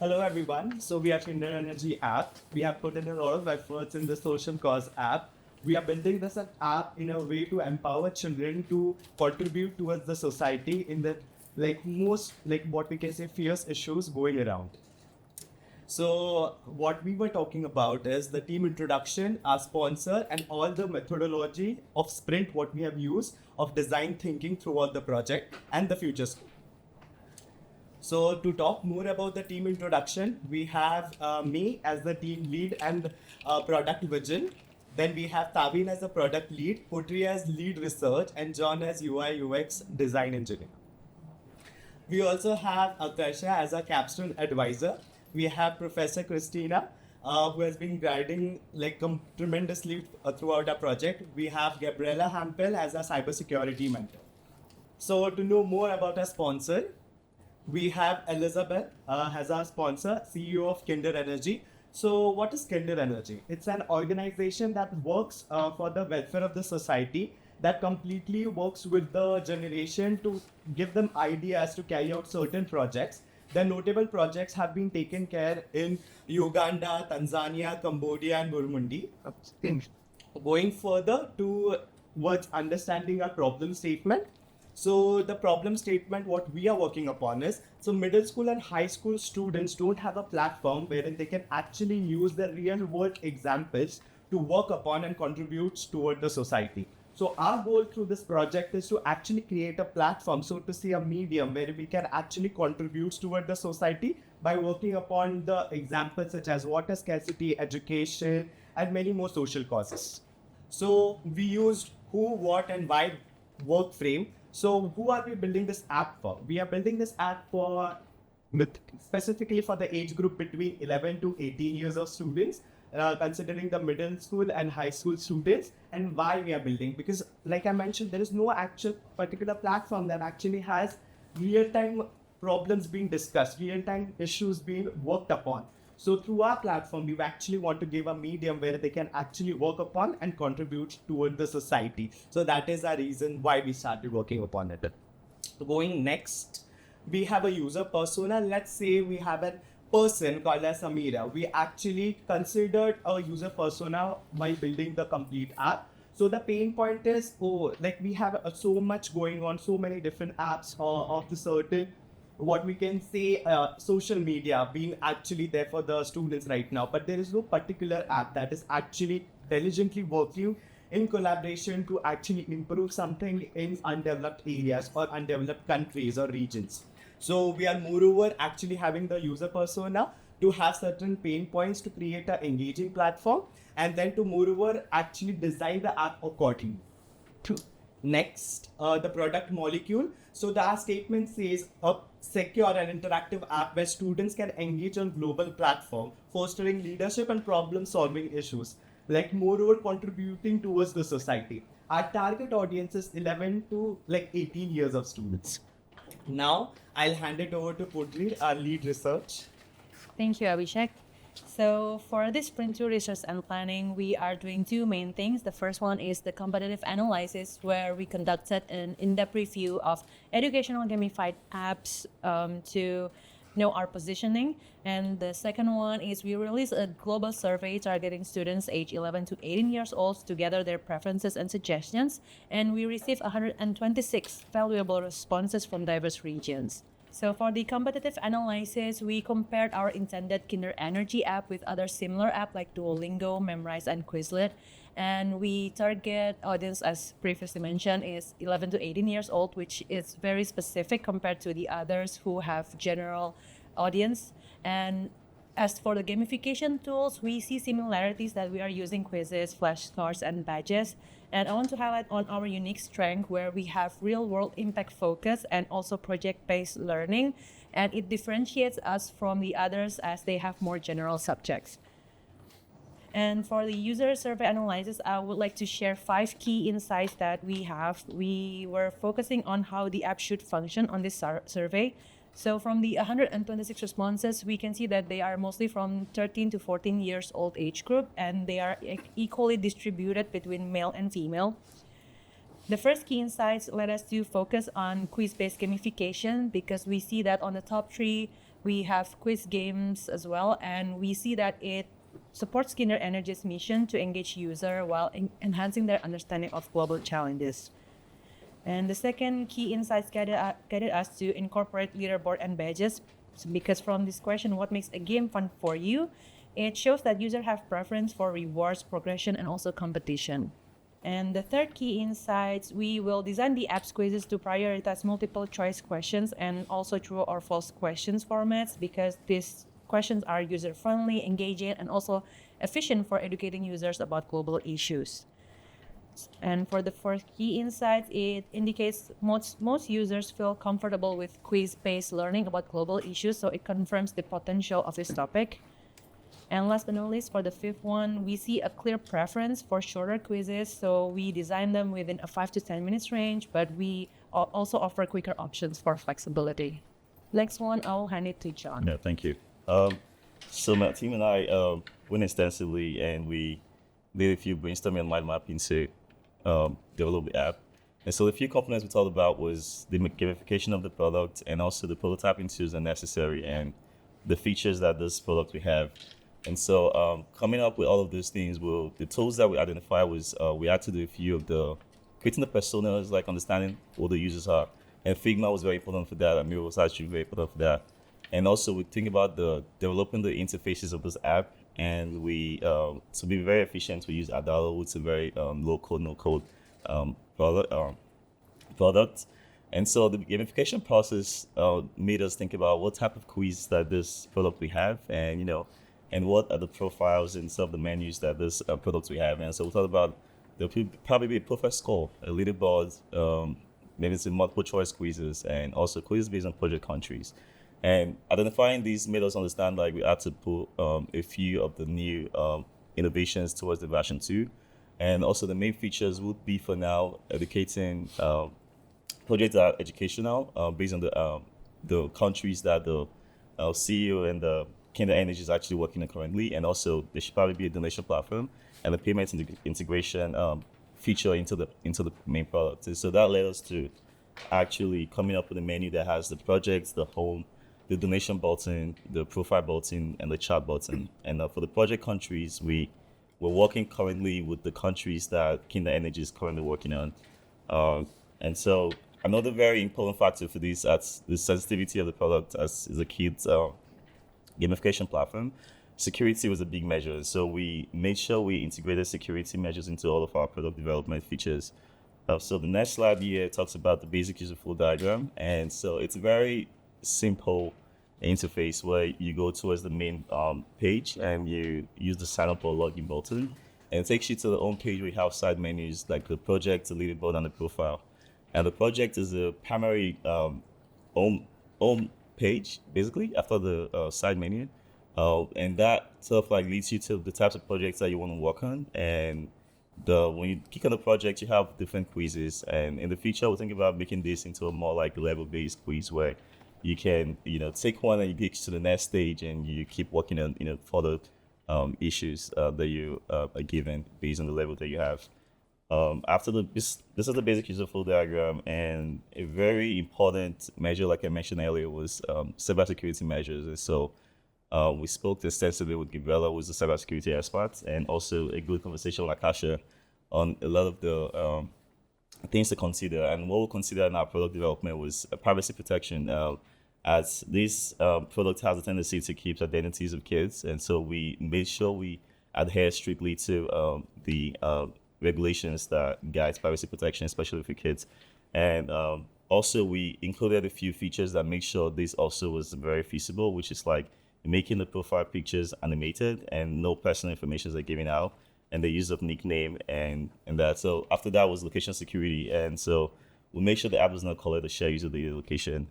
Hello everyone. So we are Kinderenergy app. We have put in a lot of efforts in the social cause app. We are building this app in a way to empower children to contribute towards the society in the most what we can say fierce issues going around. So what we were talking about is the team introduction, our sponsor, and all the methodology of sprint what we have used of design thinking throughout the project and the future scope. So to talk more about the team introduction, we have me as the team lead and product vision. Then we have Thawin as the product lead, Puteri as lead research, and John as UI UX design engineer. We also have Akasha as a Capstone advisor. We have Professor Christina, who has been guiding tremendously throughout our project. We have Gabriela Hampel as a cybersecurity mentor. So to know more about our sponsor, we have Elizabeth as our sponsor, CEO of Kinderenergy. So what is Kinderenergy? It's an organization that works for the welfare of the society, that completely works with the generation to give them ideas to carry out certain projects. The notable projects have been taken care in Uganda, Tanzania, Cambodia, and Burundi. Going further towards understanding our problem statement. So the problem statement, what we are working upon is, so middle school and high school students don't have a platform wherein they can actually use the real world examples to work upon and contribute toward the society. So our goal through this project is to actually create a platform, so to say a medium where we can actually contribute toward the society by working upon the examples such as water scarcity, education, and many more social causes. So we used who, what, and why work frame. So who are we building this app for? We are building this app for specifically for the age group between 11 to 18 years of students, considering the middle school and high school students. And why we are building, because like I mentioned, there is no actual particular platform that actually has real-time problems being discussed, real-time issues being worked upon. So through our platform, we actually want to give a medium where they can actually work upon and contribute toward the society. So that is our reason why we started working upon it. So going next, we have a user persona. Let's say we have a person called as Samira. We actually considered a user persona while building the complete app. So the pain point is, we have so much going on, so many different apps of the certain, what we can say, social media being actually there for the students right now. But there is no particular app that is actually diligently working in collaboration to actually improve something in undeveloped areas or undeveloped countries or regions. So we are moreover actually having the user persona to have certain pain points to create an engaging platform, and then to moreover actually design the app accordingly. Next, the product molecule. So the statement says a secure and interactive app where students can engage on global platform, fostering leadership and problem solving issues, moreover contributing towards the society. Our target audience is 11 to 18 years of students. Now I'll hand it over to Puteri, our lead research. Thank you, Abhishek. So for this Sprint 2 research and planning, we are doing two main things. The first one is the competitive analysis, where we conducted an in-depth review of educational gamified apps to know our positioning. And the second one is we released a global survey targeting students age 11 to 18 years old to gather their preferences and suggestions. And we received 126 valuable responses from diverse regions. So for the competitive analysis, we compared our intended Kinderenergy app with other similar apps like Duolingo, Memrise, and Quizlet. And we target audience, as previously mentioned, is 11 to 18 years old, which is very specific compared to the others who have general audience. And as for the gamification tools, we see similarities that we are using quizzes, flashcards, and badges. And I want to highlight on our unique strength where we have real-world impact focus and also project-based learning. And it differentiates us from the others as they have more general subjects. And for the user survey analysis, I would like to share 5 key insights that we have. We were focusing on how the app should function on this survey. So from the 126 responses, we can see that they are mostly from 13 to 14 years old age group, and they are equally distributed between male and female. The first key insights led us to focus on quiz-based gamification because we see that on the top 3 We have quiz games as well, and we see that it supports Kinderenergy's mission to engage user while enhancing their understanding of global challenges. And the second key insights guided us to incorporate leaderboard and badges, because from this question, what makes a game fun for you? It shows that users have preference for rewards, progression, and also competition. And the third key insights, we will design the app's quizzes to prioritize multiple choice questions and also true or false questions formats, because these questions are user-friendly, engaging, and also efficient for educating users about global issues. And for the fourth key insight, it indicates most users feel comfortable with quiz-based learning about global issues, so it confirms the potential of this topic. And last but not least, for the fifth one, we see a clear preference for shorter quizzes, so we design them within a 5 to 10 minutes range, but we also offer quicker options for flexibility. Next one, I'll hand it to John. Yeah, thank you. So my team and I went extensively, and we did a few brainstorming and mind mapping to develop the app. And so the few components we talked about was the gamification of the product, and also the prototyping tools are necessary, and the features that this product we have. And so coming up with all of those things, the tools that we identified was we had to do a few of the creating the personas, like understanding what the users are. And Figma was very important for that, and Miro was actually very important for that. And also we think about developing the interfaces of this app, and we to be very efficient, we use Adalo, which is a very low code, no code product. And so the gamification process made us think about what type of quiz that this product we have, and what are the profiles and some of the menus that this product we have. And so we thought about there'll probably be a perfect score, a leaderboard, maybe some multiple choice quizzes, and also quizzes based on project countries. And identifying these made us understand like we had to put a few of the new innovations towards the version 2. And also the main features would be for now educating projects that are educational based on the countries that the CEO and the Kinderenergy is actually working on currently. And also there should probably be a donation platform and a payment integration feature into the main product. And so that led us to actually coming up with a menu that has the projects, the home, the donation button, the profile button, and the chat button. And for the project countries, we're working currently with the countries that Kinderenergy is currently working on. And so another very important factor for this, that's the sensitivity of the product as is a kid's gamification platform. Security was a big measure. So we made sure we integrated security measures into all of our product development features. So the next slide here talks about the basic user flow diagram. And so it's a very simple interface where you go towards the main page and you use the sign up or login button, and it takes you to the home page where you have side menus like the project, the leaderboard, and the profile. And the project is a primary home page basically after the side menu, and that sort of like leads you to the types of projects that you want to work on. And when you click on the project, you have different quizzes, and in the future we'll think about making this into a more like level-based quiz where you can take one and you get to the next stage and you keep working on further issues that you are given based on the level that you have. After this is the basic user flow diagram, and a very important measure, like I mentioned earlier, was cybersecurity measures. And so we spoke extensively with Gabriela, who is the cybersecurity expert, and also a good conversation with Akasha on a lot of the things to consider. And what we'll consider in our product development was privacy protection, as this product has a tendency to keep identities of kids. And so we made sure we adhere strictly to the regulations that guide privacy protection, especially for kids. And also we included a few features that make sure this also was very feasible, which is like making the profile pictures animated and no personal information are given out, and the use of nickname and that. So after that was location security. And so we make sure the app does not collect or share user data location.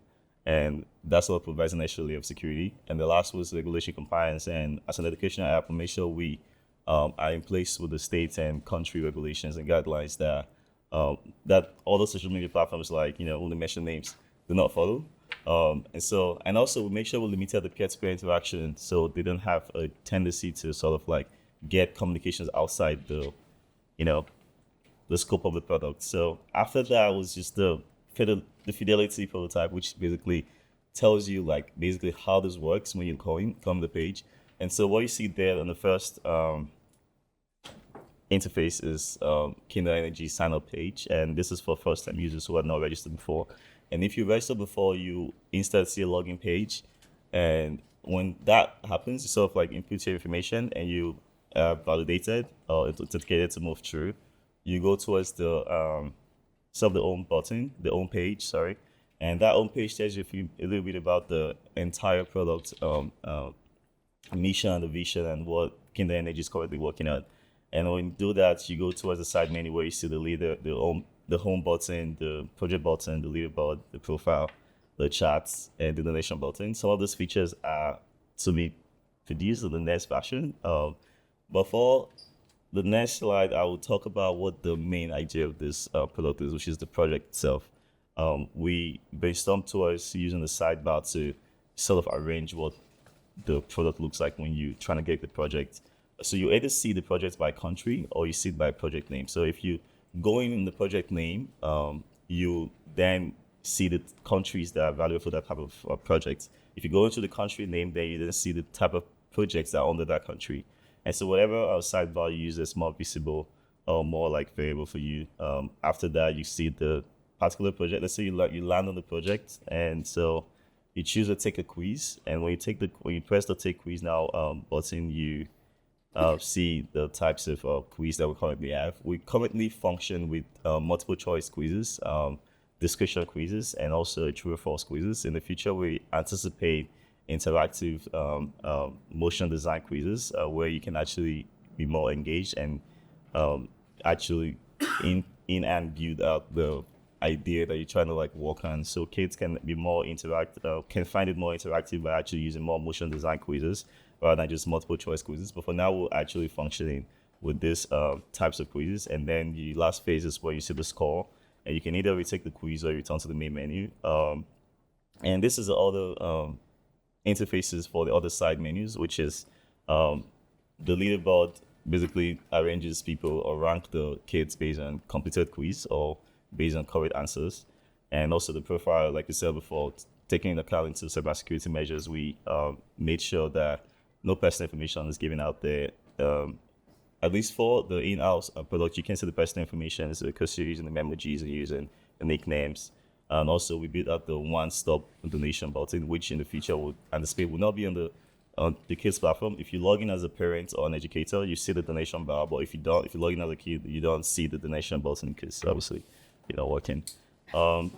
And that's what provides an extra layer of security. And the last was regulation compliance. And as an educational app, we make sure we are in place with the state and country regulations and guidelines that all the social media platforms, like only mention names, do not follow. And also we make sure we limited the peer-to-peer interaction, so they don't have a tendency to sort of like get communications outside the scope of the product. So after that was just the fidelity prototype, which basically tells you like basically how this works when you come the page. And so what you see there on the first interface is Kinderenergy sign up page, and this is for first time users who are not registered before. And if you register before, you instead see a login page, and when that happens, you sort of like input your information and you validated or authenticated to move through. You go towards the sort of the home button, the home page, sorry, and that home page tells you a little bit about the entire product mission, the vision, and what Kinderenergy is currently working on. And when you do that, you go towards the side menu where you see the leader, the home button, the project button, the leaderboard, the profile, the chats, and the donation button. Some of those features are to be produced in the next version. But for the next slide, I will talk about what the main idea of this product is, which is the project itself. We brainstormed towards using the sidebar to sort of arrange what the product looks like when you're trying to get the project. So you either see the project by country or you see it by project name. So if you go in the project name, you then see the countries that are valuable for that type of project. If you go into the country name, then you then see the type of projects that are under that country. And so whatever our sidebar you use is more visible or more like variable for you. After that, you see the particular project. Let's say you land on the project, and so you choose to take a quiz. And when you press the take quiz now button, you see the types of quiz that we currently have. We currently function with multiple choice quizzes, discussion quizzes, and also true or false quizzes. In the future, we anticipate interactive motion design quizzes where you can actually be more engaged and actually in and build out the idea that you're trying to like work on. So kids can be more can find it more interactive by actually using more motion design quizzes rather than just multiple choice quizzes. But for now, we're actually functioning with these types of quizzes. And then the last phase is where you see the score, and you can either retake the quiz or return to the main menu. And this is all the interfaces for the other side menus, which is the leaderboard basically arranges people or rank the kids based on completed quiz or based on correct answers. And also the profile, like you said before, taking into account into cybersecurity measures, we made sure that no personal information is given out there. At least for the in-house product, you can see the personal information because you're using the emojis and using the nicknames. And also we built out the one-stop donation button, which in the future would anticipate will not be on the kids platform. If you log in as a parent or an educator, you see the donation bar, but if you log in as a kid, you don't see the donation button because obviously you're not working. So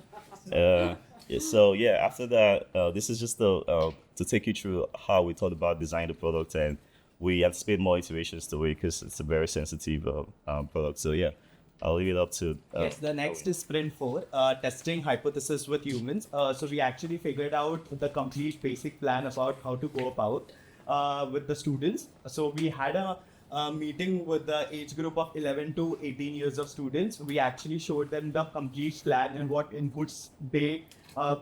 after that, this is just to take you through how we thought about designing the product, and we anticipate more iterations to it because it's a very sensitive product. So I'll leave it up to yes, the next is sprint 4, testing hypothesis with humans. So we actually figured out the complete basic plan about how to go about with the students. So we had a meeting with the age group of 11 to 18 years of students. We actually showed them the complete plan and what inputs they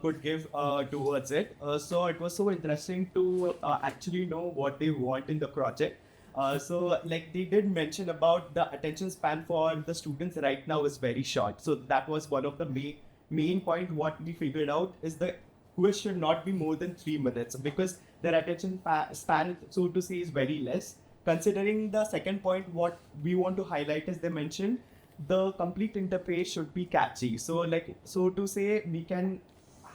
could give towards it. So it was so interesting to actually know what they want in the project. So like they did mention about the attention span for the students right now is very short. So that was one of the main point what we figured out is the quiz should not be more than 3 minutes because their attention span, so to say, is very less. Considering the second point, what we want to highlight is they mentioned the complete interface should be catchy. So so to say, we can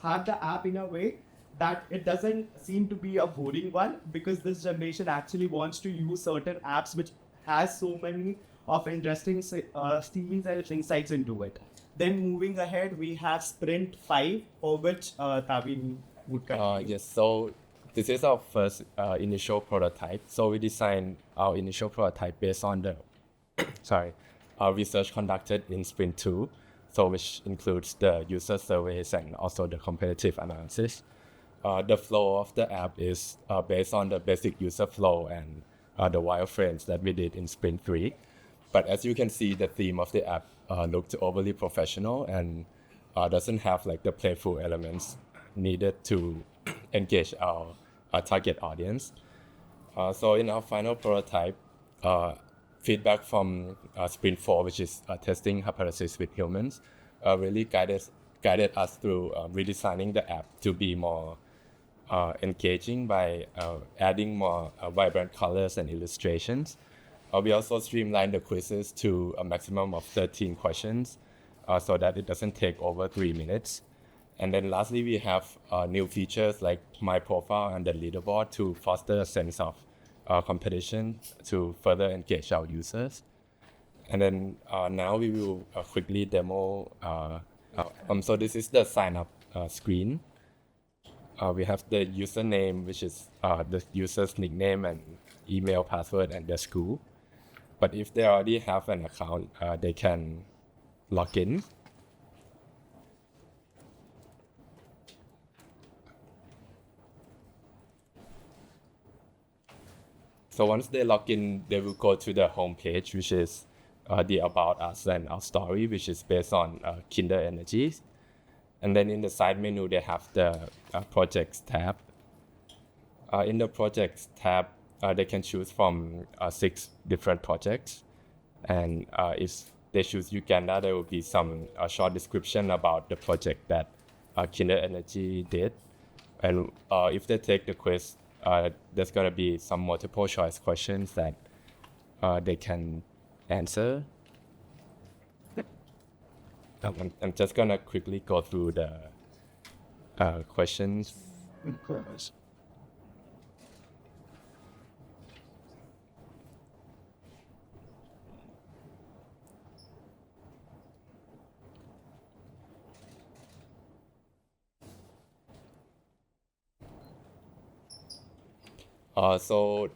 have the app in a way that it doesn't seem to be a boring one because this generation actually wants to use certain apps which has so many of interesting themes and insights into it. Then moving ahead, we have Sprint 5, for which Thawin would continue. Yes, so this is our first initial prototype. So we designed our initial prototype based on the our research conducted in Sprint 2, so which includes the user surveys and also the competitive analysis. The flow of the app is based on the basic user flow and the wireframes that we did in Sprint 3. But as you can see, the theme of the app looked overly professional and doesn't have like the playful elements needed to engage our target audience. So in our final prototype, feedback from Sprint 4, which is testing hypothesis with humans, really guided us through redesigning the app to be more engaging by adding more vibrant colors and illustrations. We also streamline the quizzes to a maximum of 13 questions so that it doesn't take over 3 minutes. And then lastly, we have new features like my profile and the leaderboard to foster a sense of competition to further engage our users. And then now we will quickly demo. So this is the sign up screen. We have the username, which is the user's nickname and email, password, and their school. But if they already have an account, they can log in. So once they log in, they will go to the home page, which is the About Us and Our Story, which is based on Kinderenergy. And then in the side menu, they have the Projects tab. In the Projects tab, they can choose from 6 different projects. And if they choose Uganda, there will be some short description about the project that Kinderenergy did. And if they take the quiz, there's going to be some multiple choice questions that they can answer. I'm just going to quickly go through the questions. So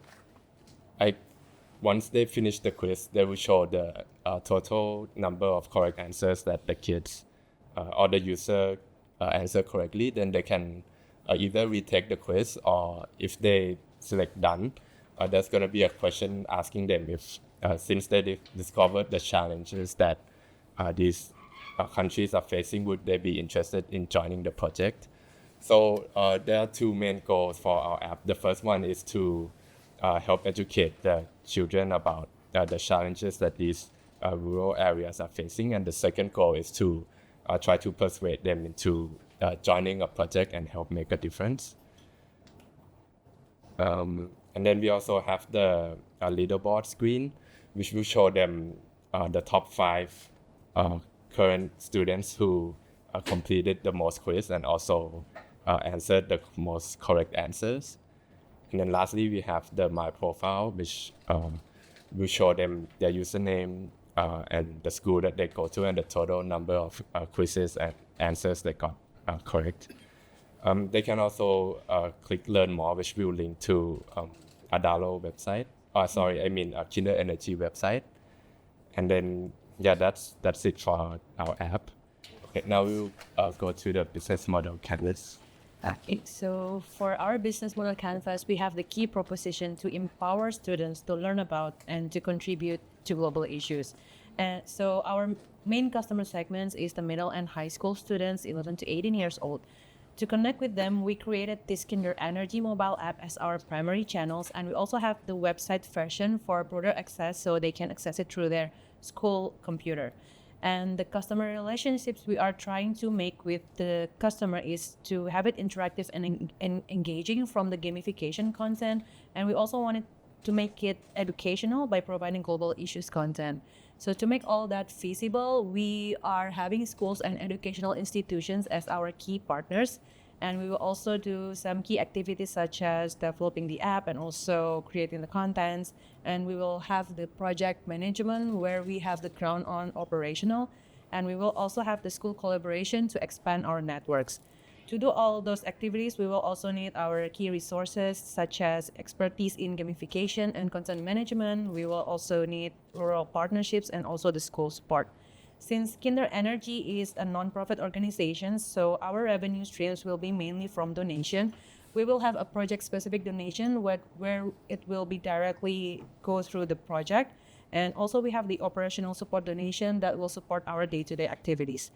once they finish the quiz, they will show the total number of correct answers that the kids or the user answer correctly. Then they can either retake the quiz, or if they select done, there's going to be a question asking them if, since they discovered the challenges that these countries are facing, would they be interested in joining the project. So there are 2 main goals for our app. The first one is to help educate the children about the challenges that these rural areas are facing. And the second goal is to try to persuade them into joining a project and help make a difference. And then we also have the leaderboard screen, which will show them the top 5 current students who completed the most quiz and also answered the most correct answers. And then lastly, we have the My Profile, which will show them their username and the school that they go to and the total number of quizzes and answers they got correct. They can also click Learn More, which will link to Adalo website. Kinderenergy website. And then, that's it for our app. Okay, now we'll go to the business model canvas. Okay, so for our business model canvas, we have the key proposition to empower students to learn about and to contribute to global issues. And so our main customer segments is the middle and high school students, 11 to 18 years old. To connect with them, we created this Kinderenergy mobile app as our primary channels, and we also have the website version for broader access, so they can access it through their school computer. And the customer relationships we are trying to make with the customer is to have it interactive and engaging from the gamification content. And we also wanted to make it educational by providing global issues content. So to make all that feasible, we are having schools and educational institutions as our key partners. And we will also do some key activities such as developing the app and also creating the contents. And we will have the project management where we have the crown on operational. And we will also have the school collaboration to expand our networks. To do all those activities, we will also need our key resources such as expertise in gamification and content management. We will also need rural partnerships and also the school support. Since Kinderenergy is a non-profit organization, so our revenue streams will be mainly from donation. We will have a project-specific donation where it will be directly go through the project. And also we have the operational support donation that will support our day-to-day activities.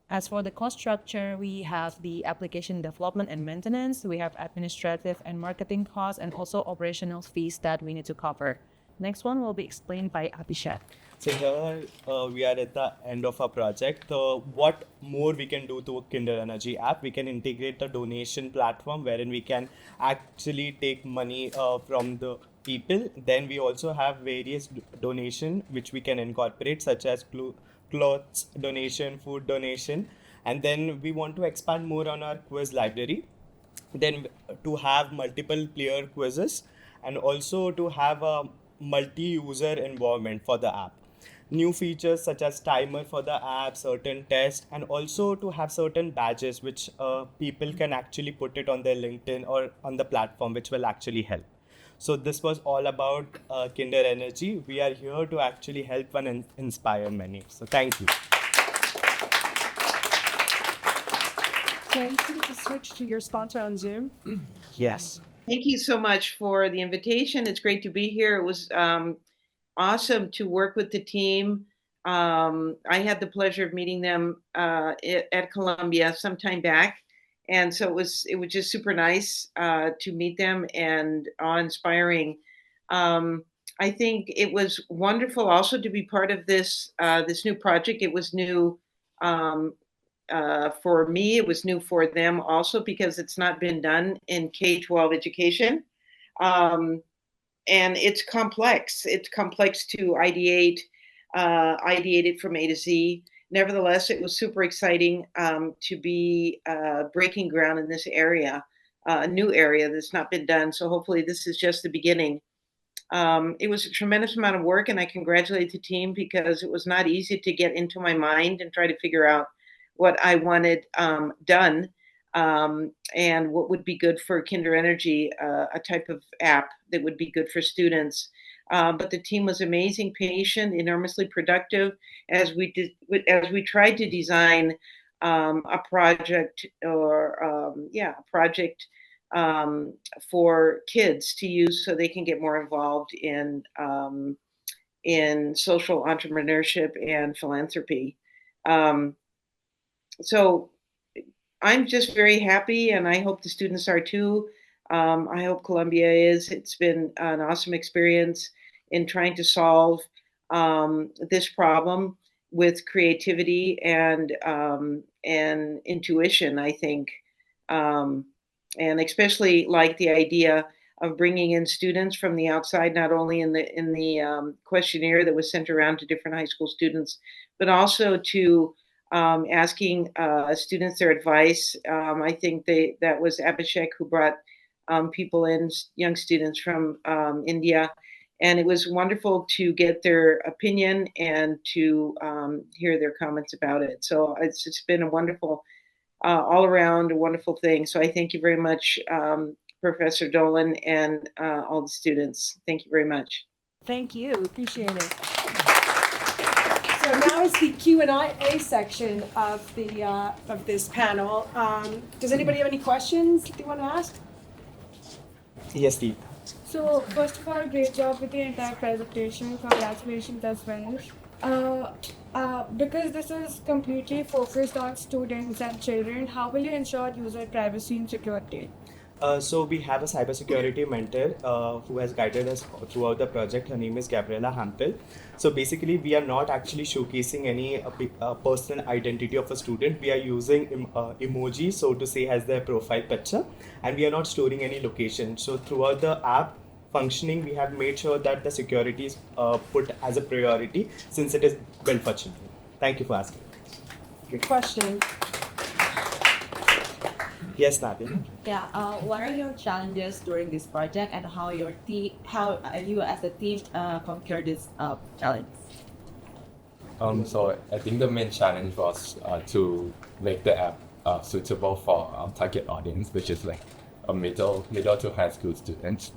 As for the cost structure, we have the application development and maintenance. We have administrative and marketing costs and also operational fees that we need to cover. Next one will be explained by Abhishek. So here we are at the end of our project. What more we can do to Kinderenergy app? We can integrate a donation platform wherein we can actually take money from the people. Then we also have various donation which we can incorporate, such as clothes donation, food donation, and then we want to expand more on our quiz library. Then to have multiple player quizzes, and also to have a multi-user environment for the app. New features such as timer for the app, certain tests, and also to have certain badges which people can actually put it on their LinkedIn or on the platform, which will actually help. So this was all about Kinderenergy. We are here to actually help and inspire many. So thank you. Can you switch to your sponsor on Zoom? Yes. Thank you so much for the invitation. It's great to be here. It was awesome to work with the team. I had the pleasure of meeting them at Columbia some time back, and so it was just super nice to meet them and awe-inspiring. I think it was wonderful also to be part of this new project. It was new for me. It was new for them also because it's not been done in K-12 education. And it's complex. It's complex to ideate it from A to Z. Nevertheless, it was super exciting to be breaking ground in this area, a new area that's not been done. So hopefully this is just the beginning. It was a tremendous amount of work, and I congratulate the team because it was not easy to get into my mind and try to figure out what I wanted done. And what would be good for Kinderenergy, a type of app that would be good for students. But the team was amazing, patient, enormously productive as we tried to design a project for kids to use so they can get more involved in social entrepreneurship and philanthropy. So I'm just very happy, and I hope the students are too. I hope Columbia is. It's been an awesome experience in trying to solve this problem with creativity and intuition, I think, and especially like the idea of bringing in students from the outside, not only in the questionnaire that was sent around to different high school students, but also to asking students their advice. I think that was Abhishek who brought people in, young students from India, and it was wonderful to get their opinion and to hear their comments about it. So it's been a wonderful, all around a wonderful thing. So I thank you very much, Professor Dolan, and all the students. Thank you very much. Thank you. Appreciate it. So now is the Q&A section of this panel. Does anybody have any questions they want to ask? Yes, Steve. So, first of all, great job with the entire presentation. Congratulations as well. Because this is completely focused on students and children, how will you ensure user privacy and security? So we have a cybersecurity mentor who has guided us throughout the project. Her name is Gabriela Hampel. So basically, we are not actually showcasing any personal identity of a student. We are using emojis, so to say, as their profile picture, and we are not storing any location. So throughout the app functioning, we have made sure that the security is put as a priority since it is built for children. Thank you for asking. Good question. Yes, Nadia. Yeah. What are your challenges during this project, and how you as a team conquer this challenge? So I think the main challenge was to make the app suitable for our target audience, which is like a middle to high school students.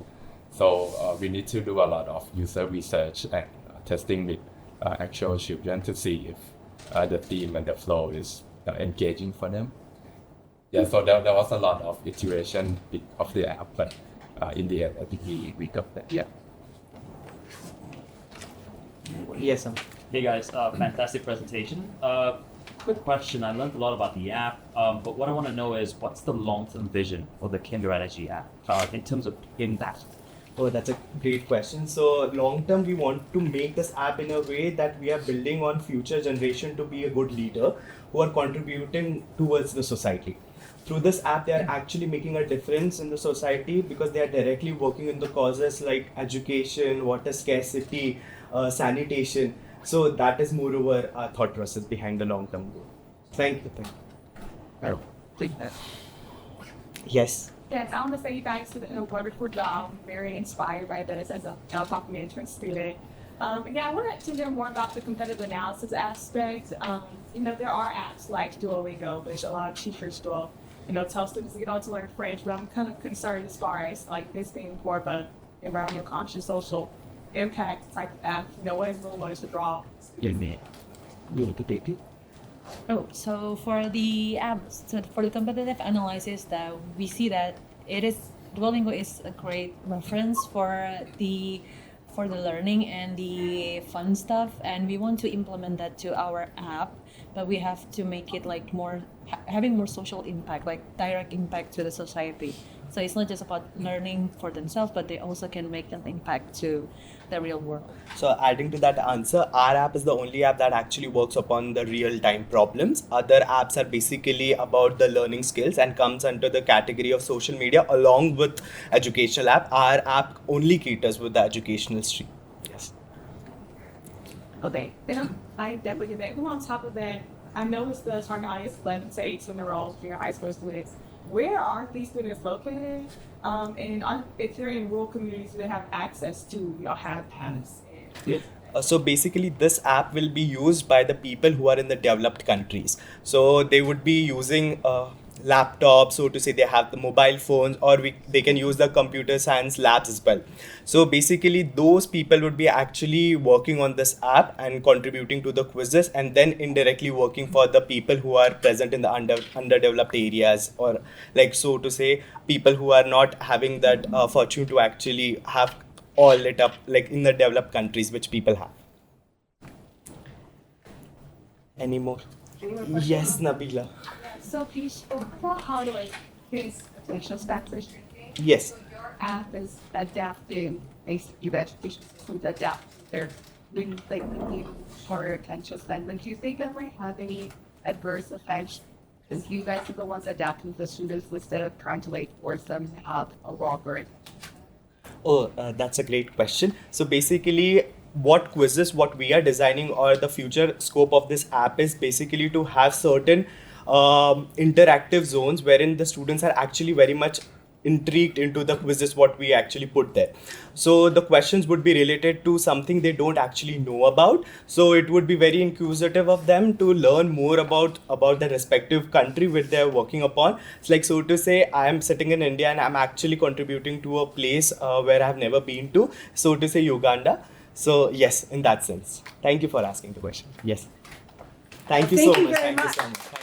So we need to do a lot of user research and testing with actual children to see if the theme and the flow is engaging for them. Yeah, so there was a lot of iteration of the app, but in the end, I think we got that. Yeah. Yes, Hey guys, fantastic presentation. Quick question, I learned a lot about the app, but what I want to know is what's the long-term vision for the Kinderenergy app in terms of impact? Oh, that's a great question. So long term, we want to make this app in a way that we are building on future generation to be a good leader who are contributing towards the society. Through this app, they are actually making a difference in the society because they are directly working in the causes like education, water scarcity, sanitation. So that is moreover our thought process behind the long term goal. Thank you. Yes. Yes, I want to say you guys did a wonderful job. I'm very inspired by this as a top management student. Yeah, I wanted to know more about the competitive analysis aspect. There are apps like Duolingo, which a lot of teachers will, tell students to learn French, but I'm kind of concerned as far as like this being more of a environmental conscious social impact type of app. What is the draw? Oh, so for the apps, so for the competitive analysis, that we see that Duolingo is a great reference for the learning and the fun stuff, and we want to implement that to our app, but we have to make it like having more social impact, like direct impact to the society. So it's not just about learning for themselves, but they also can make an impact to the real world. So adding to that answer, our app is the only app that actually works upon the real-time problems. Other apps are basically about the learning skills and comes under the category of social media along with educational app. Our app only caters with the educational stream. Yes. Okay, then I definitely get that. On top of that, I noticed the target audience 11 to 18-year-olds, junior high school students. Where are these students located? And if they're in rural communities, do they have access to have apps? So basically, this app will be used by the people who are in the developed countries. So they would be using laptops, so to say, they have the mobile phones, or they can use the computer science labs as well. So basically, those people would be actually working on this app and contributing to the quizzes, and then indirectly working for the people who are present in the underdeveloped areas, or like, so to say, people who are not having that fortune to actually have all lit up like in the developed countries, which people have. Any more? Yes, Nabila. So how do I face potential factors? Yes. So your app is adapting basically the education system to adapt their new for attention span. Do you think that might have any adverse effects? Because you guys are the ones adapting the students instead of trying to force them to have a raw brain. Oh, that's a great question. So basically, what we are designing, or the future scope of this app is basically to have certain interactive zones wherein the students are actually very much intrigued into the quizzes what we actually put there. So the questions would be related to something they don't actually know about. So it would be very inquisitive of them to learn more about the respective country which they're working upon. It's like, so to say, I am sitting in India and I'm actually contributing to a place where I've never been to, so to say Uganda. So yes, in that sense. Thank you for asking the question. Yes. Thank you so much. Thank you so much.